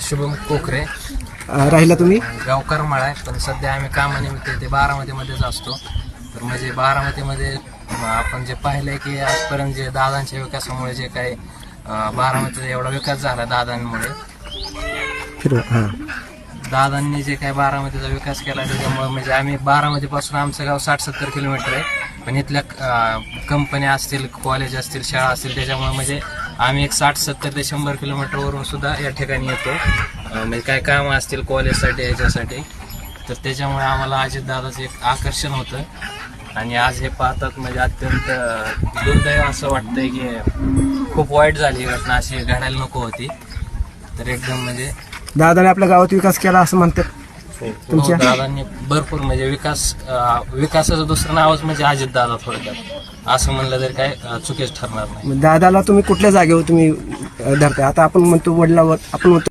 शुभम कोकरे. राहिला तुम्ही गाव करमाळा आहे, पण सध्या आम्ही कामानिमित्त ते बारामतीमध्येच असतो. तर म्हणजे बारामतीमध्ये आपण जे पाहिलंय की आजपर्यंत जे दादांच्या विकासामुळे जे काही बारामतीचा एवढा विकास झाला दादांमुळे, दादांनी जे काही बारामतीचा विकास केला त्याच्यामुळे म्हणजे आम्ही बारामतीपासून आमचं गाव 60-70 किलोमीटर आहे, पण इथल्या कंपन्या असतील, कॉलेज असतील, शाळा असतील, त्याच्यामुळे म्हणजे आम्ही एक 60-70 ते 100 किलोमीटरवरून सुद्धा या ठिकाणी येतो. म्हणजे काय कामं असतील कॉलेजसाठी याच्यासाठी, तर त्याच्यामुळे आम्हाला अजितदादाचं एक आकर्षण होतं. आणि आज हे पाहतात म्हणजे अत्यंत दुर्दैव असं वाटतंय की खूप वाईट झाली ही घटना, अशी घडायला नको होती. तर एकदम म्हणजे दादाने आपल्या गावात विकास केला असं म्हणतात तुमच्या? दादांनी भरपूर म्हणजे विकासाचं दुसरं नावच म्हणजे अजितदादा थोडक्यात, असं म्हणलं तरी काय चुकीच ठरणार नाही. दादाला तुम्ही कुठल्या जागेवर तुम्ही धरताय? आता आपण म्हणतो वडिलावर, आपण म्हणतो